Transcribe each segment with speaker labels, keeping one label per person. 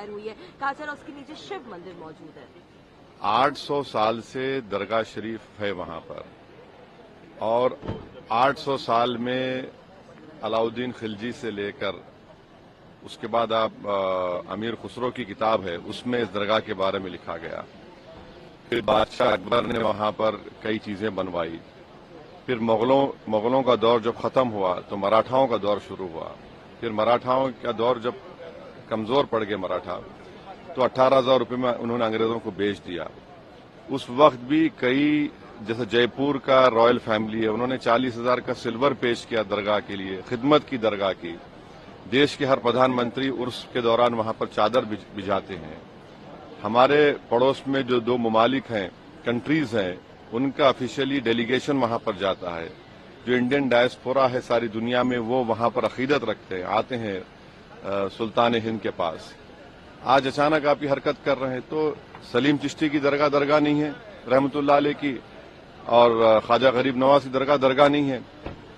Speaker 1: दायर हुई है, कहा जा रहा है उसके नीचे शिव मंदिर मौजूद है।
Speaker 2: 800 साल से दरगाह शरीफ है वहां पर, और 800 साल में अलाउद्दीन खिलजी से लेकर उसके बाद आप अमीर खुसरो की किताब है, उसमें इस दरगाह के बारे में लिखा गया। फिर बादशाह अकबर ने वहां पर कई चीजें बनवाई। फिर मुगलों का दौर जब खत्म हुआ तो मराठाओं का दौर शुरू हुआ। फिर मराठाओं का दौर जब कमजोर पड़ गए मराठा, तो 18,000 रुपये में उन्होंने अंग्रेजों को बेच दिया। उस वक्त भी कई, जैसे जयपुर का रॉयल फैमिली है, उन्होंने 40,000 का सिल्वर पेश किया दरगाह के लिए, खिदमत की दरगाह की। देश के हर प्रधानमंत्री उर्स के दौरान वहां पर चादर बिछाते हैं। हमारे पड़ोस में जो 2 ममालिक हैं, कंट्रीज हैं, उनका ऑफिशियली डेलीगेशन वहां पर जाता है। जो इंडियन डायस्पोरा है सारी दुनिया में, वो वहां पर अकीदत रखते हैं, आते हैं सुल्तान हिंद के पास। आज अचानक आप ये हरकत कर रहे हैं, तो सलीम चिश्ती की दरगाह नहीं है रहमतुल्लाह अलैह की, और ख्वाजा गरीब नवाज की दरगाह नहीं है।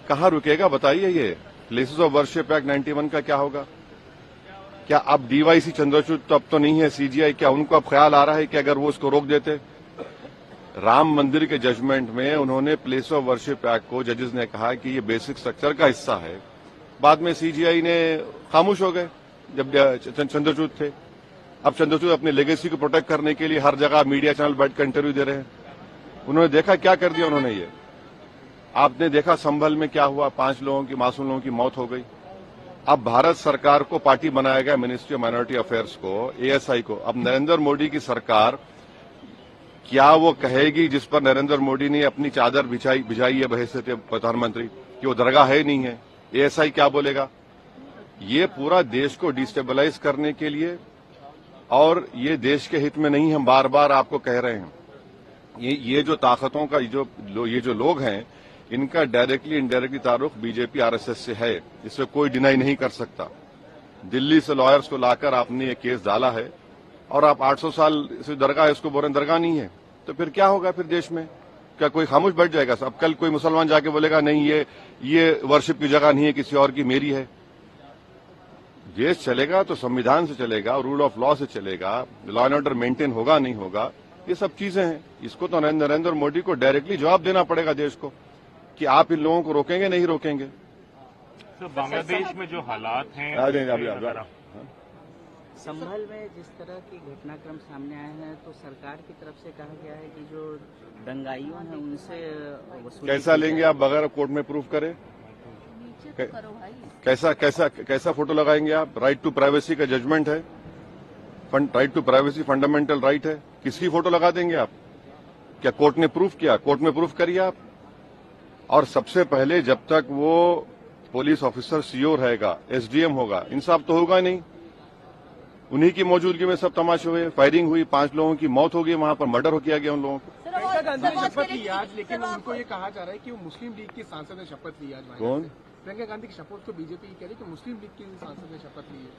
Speaker 2: कहाँ रुकेगा बताइए? ये प्लेसेस ऑफ वर्शिप एक्ट 91 का क्या होगा? क्या अब डीवाईसी चंद्रचूड़ तो अब तो नहीं है, सीजीआई, क्या उनको अब ख्याल आ रहा है कि अगर वो इसको रोक देते? राम मंदिर के जजमेंट में उन्होंने प्लेस ऑफ वर्शिप एक्ट को, जजेस ने कहा कि ये बेसिक स्ट्रक्चर का हिस्सा है। बाद में सीजीआई ने खामोश हो गए जब चंद्रचूड़ थे। अब चंद्रचूड़ अपनी लेगेसी को प्रोटेक्ट करने के लिए हर जगह मीडिया चैनल बैठकर इंटरव्यू दे रहे हैं। उन्होंने देखा क्या कर दिया उन्होंने। ये आपने देखा संभल में क्या हुआ, 5 लोगों की, मासूम लोगों की मौत हो गई। अब भारत सरकार को पार्टी बनाया गया, मिनिस्ट्री ऑफ माइनॉरिटी अफेयर्स को, एएसआई को। अब नरेंद्र मोदी की सरकार, क्या वो कहेगी जिस पर नरेंद्र मोदी ने अपनी चादर बिछाई है बहैसियत प्रधानमंत्री, कि वो दरगाह है नहीं है? एएसआई क्या बोलेगा? ये पूरा देश को डिस्टेबलाइज करने के लिए, और ये देश के हित में नहीं, हम बार बार आपको कह रहे हैं। ये जो ताकतों का ये जो लोग हैं, इनका डायरेक्टली इनडायरेक्टली ताल्लुक बीजेपी आरएसएस से है, इससे कोई डिनाई नहीं कर सकता। दिल्ली से लॉयर्स को लाकर आपने ये केस डाला है, और आप 800 साल से दरगाह है, उसको बोल रहे हैं दरगाह नहीं है। तो फिर क्या होगा फिर देश में? क्या कोई खामोश बैठ जाएगा? अब कल कोई मुसलमान जाके बोलेगा नहीं, ये वर्शिप की जगह नहीं है, किसी और की, मेरी है। देश चलेगा तो संविधान से चलेगा, रूल ऑफ लॉ से चलेगा, लॉ एंड ऑर्डर मेंटेन होगा नहीं होगा, ये सब चीजें हैं। इसको तो नरेंद्र मोदी को डायरेक्टली जवाब देना पड़ेगा देश को, कि आप इन लोगों को रोकेंगे नहीं रोकेंगे।
Speaker 3: तो बांग्लादेश में जो हालात हैं,
Speaker 4: संभल में जिस तरह की घटनाक्रम सामने आए हैं, तो सरकार की तरफ से कहा गया है कि जो दंगाइयों हैं उनसे वसूली
Speaker 2: कैसा लेंगे आप बगैर कोर्ट में प्रूफ करे? कैसा फोटो लगाएंगे आप? राइट टू प्राइवेसी का जजमेंट है, right to privacy fundamental right है। किसकी फोटो लगा देंगे आप? क्या कोर्ट ने प्रूफ किया? कोर्ट में प्रूफ करिए आप। और सबसे पहले जब तक वो पुलिस ऑफिसर सीओ रहेगा, एसडीएम होगा, इंसाफ तो होगा नहीं। उन्हीं की मौजूदगी में सब तमाशे हुए, फायरिंग हुई, 5 लोगों की मौत हो गई, वहां पर मर्डर किया गया उन लोगों को।
Speaker 5: प्रियंका गांधी ने शपथ ली आज, लेकिन उनको ये कहा जा रहा है कि वो मुस्लिम लीग की सांसद ने शपथ ली आज।
Speaker 2: कौन?
Speaker 5: प्रियंका गांधी की शपथ को बीजेपी कह रही है कि मुस्लिम लीग की सांसद ने शपथ ली है।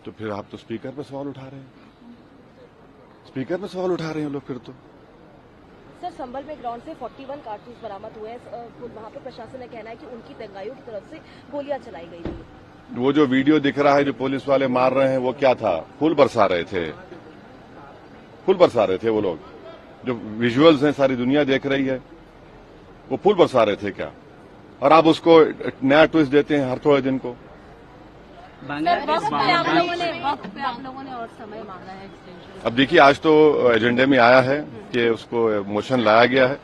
Speaker 2: तो फिर आप तो स्पीकर पर सवाल उठा रहे हैं, स्पीकर पर सवाल उठा रहे हैं लोग फिर तो।
Speaker 1: सर, संभल में ग्राउंड से 41 कारतूस बरामद हुए हैं। वहाँ पे प्रशासन का कहना है कि उनकी दंगाइयों की तरफ से गोलियां चलाई गई थी।
Speaker 2: वो जो वीडियो दिख रहा है जो पुलिस वाले मार रहे हैं, वो क्या था? फूल बरसा रहे थे, फूल बरसा रहे थे वो लोग। जो विजुअल्स हैं सारी दुनिया देख रही है, वो फूल बरसा रहे थे क्या? और आप उसको नया ट्विस्ट देते हैं हर थोड़े दिन को।
Speaker 1: वक्त पे आप लोगों ने और समय मांगा है एक्सटेंशन।
Speaker 2: अब देखिए, आज तो एजेंडे में आया है कि उसको मोशन लाया गया है।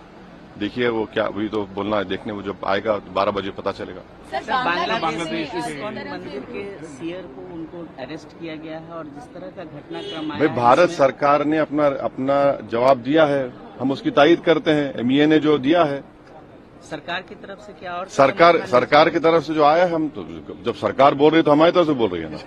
Speaker 2: देखिए वो क्या, वही तो बोलना है, देखने वो जब आएगा 12 बजे पता चलेगा।
Speaker 4: बांग्लादेश मंदिर के सीयर को उनको अरेस्ट किया गया है, और जिस तरह का घटनाक्रम आया
Speaker 2: भाई, भारत सरकार ने अपना जवाब दिया है, हम उसकी तायीद करते हैं। एमईए ने जो दिया है,
Speaker 4: सरकार की तरफ से क्या? और
Speaker 2: सरकार की तरफ से जो आया है, हम तो जब सरकार बोल रही है तो हमारी तरफ से बोल रही है ना।